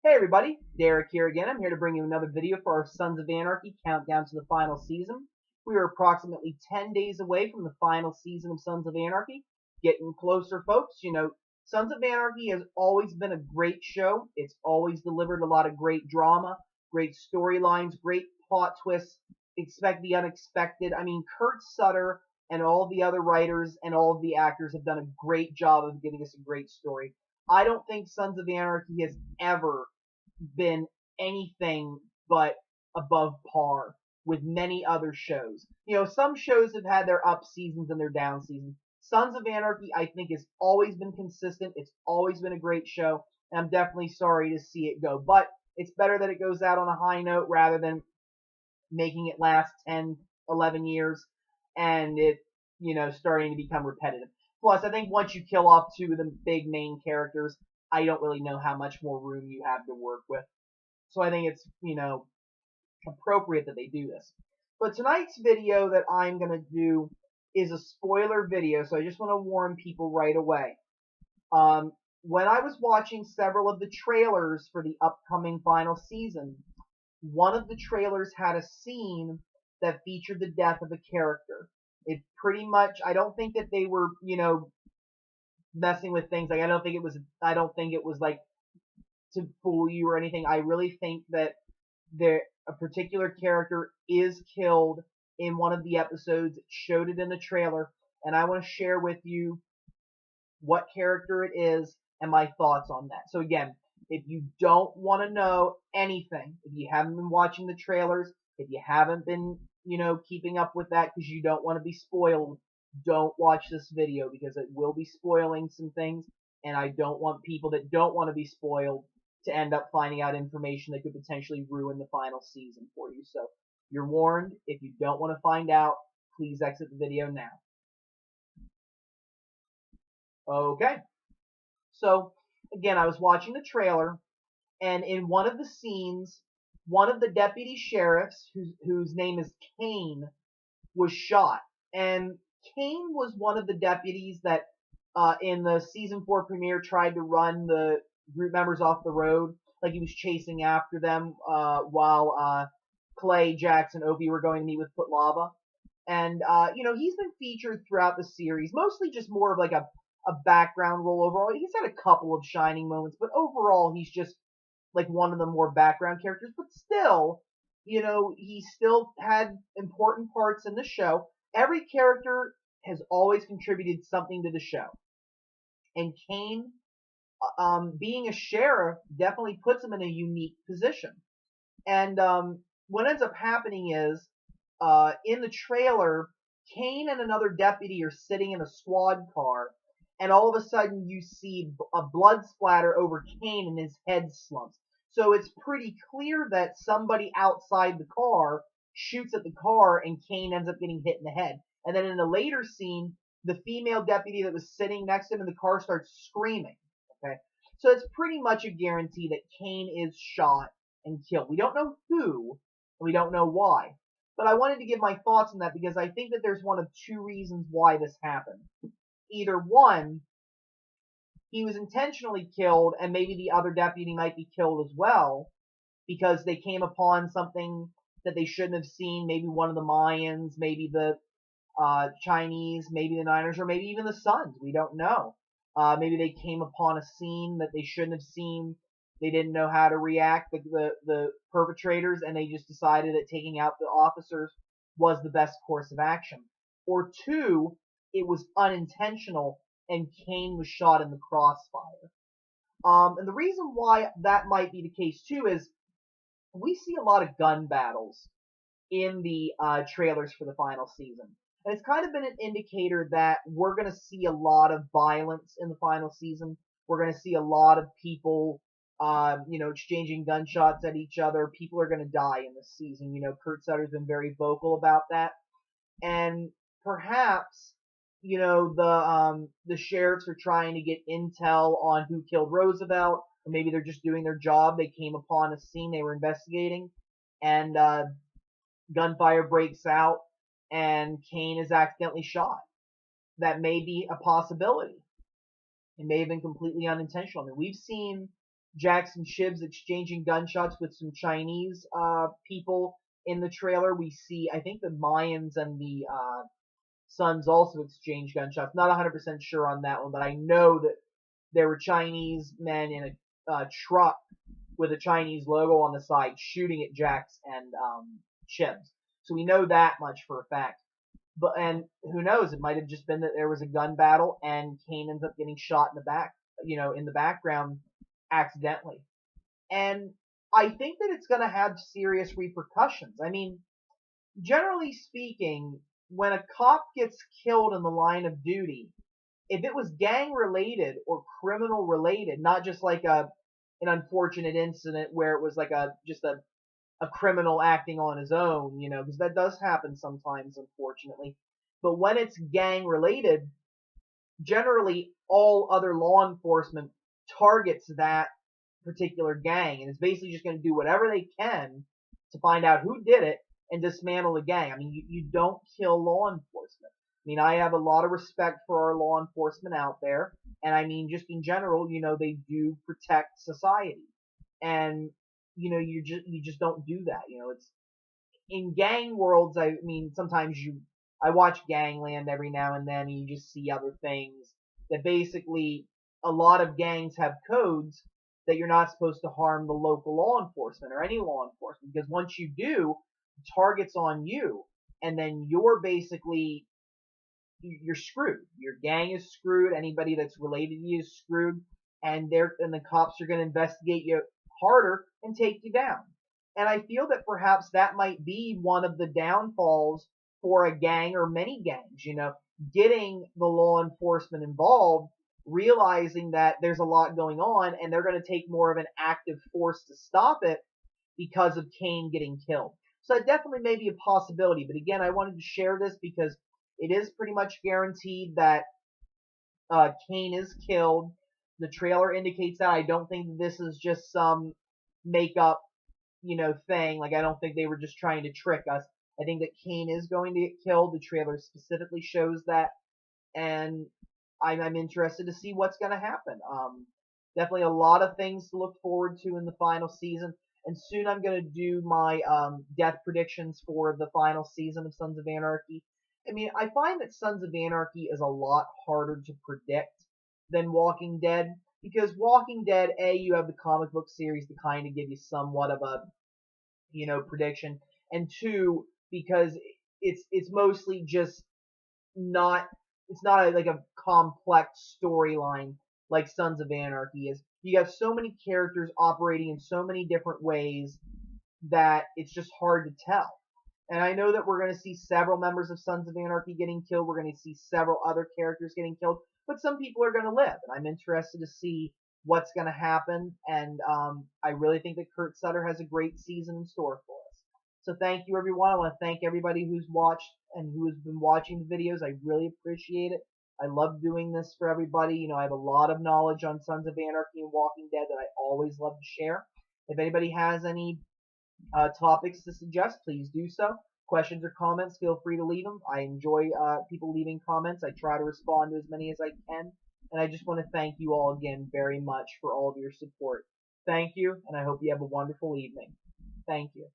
Hey everybody, Derek here again. I'm here to bring you another video for our Sons of Anarchy countdown to the final season. We are approximately 10 days away from the final season of Sons of Anarchy. Getting closer, folks. Sons of Anarchy has always been a great show. It's always delivered a lot of great drama, great storylines, great plot twists. Expect the unexpected. I mean, Kurt Sutter and all the other writers and all of the actors have done a great job of giving us a great story. I don't think Sons of Anarchy has ever been anything but above par with many other shows. Some shows have had their up seasons and their down seasons. Sons of Anarchy, I think, has always been consistent. It's always been a great show, and I'm definitely sorry to see it go. But it's better that it goes out on a high note rather than making it last 10, 11 years and it, starting to become repetitive. Plus, I think once you kill off two of the big main characters, I don't really know how much more room you have to work with. So I think it's, appropriate that they do this. But tonight's video that I'm going to do is a spoiler video, so I just want to warn people right away. When I was watching several of the trailers for the upcoming final season, one of the trailers had a scene that featured the death of a character. It pretty much, I don't think that they were, messing with things. Like, I don't think it was like to fool you or anything. I really think that a particular character is killed in one of the episodes. It showed it in the trailer, and I want to share with you what character it is and my thoughts on that. So again, if you don't want to know anything, if you haven't been watching the trailers, if you haven't been, keeping up with that because you don't want to be spoiled, don't watch this video because it will be spoiling some things, and I don't want people that don't want to be spoiled to end up finding out information that could potentially ruin the final season for you. So you're warned. If you don't want to find out, please exit the video now. Okay. So again, I was watching the trailer, and in one of the scenes, one of the deputy sheriffs, whose name is Kane, was shot. And Kane was one of the deputies that in the season 4 premiere tried to run the group members off the road. Like he was chasing after them while Clay, Jax, and Opie were going to meet with Foot Lava. And, he's been featured throughout the series, mostly just more of like a background role overall. He's had a couple of shining moments, but overall he's just like one of the more background characters. But still, he still had important parts in the show. Every character has always contributed something to the show. And Kane, being a sheriff, definitely puts him in a unique position. And what ends up happening is, in the trailer, Kane and another deputy are sitting in a squad car, and all of a sudden you see a blood splatter over Kane and his head slumps. So it's pretty clear that somebody outside the car shoots at the car and Kane ends up getting hit in the head. And then in a later scene, the female deputy that was sitting next to him in the car starts screaming. Okay, so it's pretty much a guarantee that Kane is shot and killed. We don't know who, and we don't know why. But I wanted to give my thoughts on that because I think that there's one of two reasons why this happened. Either one, he was intentionally killed, and maybe the other deputy might be killed as well because they came upon something that they shouldn't have seen. Maybe one of the Mayans, maybe the Chinese, maybe the Niners, or maybe even the Suns. We don't know. Maybe they came upon a scene that they shouldn't have seen. They didn't know how to react, the perpetrators, and they just decided that taking out the officers was the best course of action. Or two, it was unintentional and Kane was shot in the crossfire. And the reason why that might be the case too is we see a lot of gun battles in the trailers for the final season. And it's kind of been an indicator that we're going to see a lot of violence in the final season. We're going to see a lot of people, exchanging gunshots at each other. People are going to die in this season. Kurt Sutter's been very vocal about that. And perhaps, the sheriffs are trying to get intel on who killed Roosevelt, or maybe they're just doing their job. They came upon a scene they were investigating, and gunfire breaks out, and Kane is accidentally shot. That may be a possibility. It may have been completely unintentional. I mean, we've seen Jax and Shivs exchanging gunshots with some Chinese people in the trailer. We see, I think the Mayans and the Suns also exchange gunshots. Not 100% sure on that one, but I know that there were Chinese men in a truck with a Chinese logo on the side shooting at Jax and Shivs. So we know that much for a fact. But and who knows? It might have just been that there was a gun battle and Kane ends up getting shot in the back, in the background accidentally. And I think that it's going to have serious repercussions. I mean, generally speaking, when a cop gets killed in the line of duty, if it was gang related or criminal related, not just like an unfortunate incident where it was like a criminal acting on his own, because that does happen sometimes, unfortunately. But when it's gang related, generally all other law enforcement targets that particular gang and is basically just going to do whatever they can to find out who did it and dismantle the gang. I mean, you don't kill law enforcement. I mean, I have a lot of respect for our law enforcement out there, and I mean, just in general, they do protect society, and you just don't do that. It's in gang worlds. I mean, sometimes I watch Gangland every now and then, and you just see other things that basically a lot of gangs have codes that you're not supposed to harm the local law enforcement or any law enforcement, because once you do, the target's on you, and then you're screwed. Your gang is screwed. Anybody that's related to you is screwed, and the cops are going to investigate you harder and take you down. And I feel that perhaps that might be one of the downfalls for a gang or many gangs, getting the law enforcement involved, realizing that there's a lot going on and they're going to take more of an active force to stop it because of Kane getting killed. So that definitely may be a possibility. But again, I wanted to share this because it is pretty much guaranteed that Kane is killed. The trailer indicates that. I don't think this is just some make-up, thing. Like, I don't think they were just trying to trick us. I think that Kane is going to get killed. The trailer specifically shows that, and I'm interested to see what's going to happen. Definitely a lot of things to look forward to in the final season. And soon I'm going to do my death predictions for the final season of Sons of Anarchy. I mean, I find that Sons of Anarchy is a lot harder to predict than Walking Dead, because Walking Dead, you have the comic book series to kind of give you somewhat of a, prediction, and two, because it's mostly just not, it's not like a complex storyline like Sons of Anarchy is. You have so many characters operating in so many different ways that it's just hard to tell. And I know that we're going to see several members of Sons of Anarchy getting killed. We're going to see several other characters getting killed. But some people are going to live. And I'm interested to see what's going to happen. And I really think that Kurt Sutter has a great season in store for us. So thank you, everyone. I want to thank everybody who's watched and who has been watching the videos. I really appreciate it. I love doing this for everybody. I have a lot of knowledge on Sons of Anarchy and Walking Dead that I always love to share. If anybody has any topics to suggest, please do so. Questions or comments, feel free to leave them. I enjoy people leaving comments. I try to respond to as many as I can. And I just want to thank you all again very much for all of your support. Thank you, and I hope you have a wonderful evening. Thank you.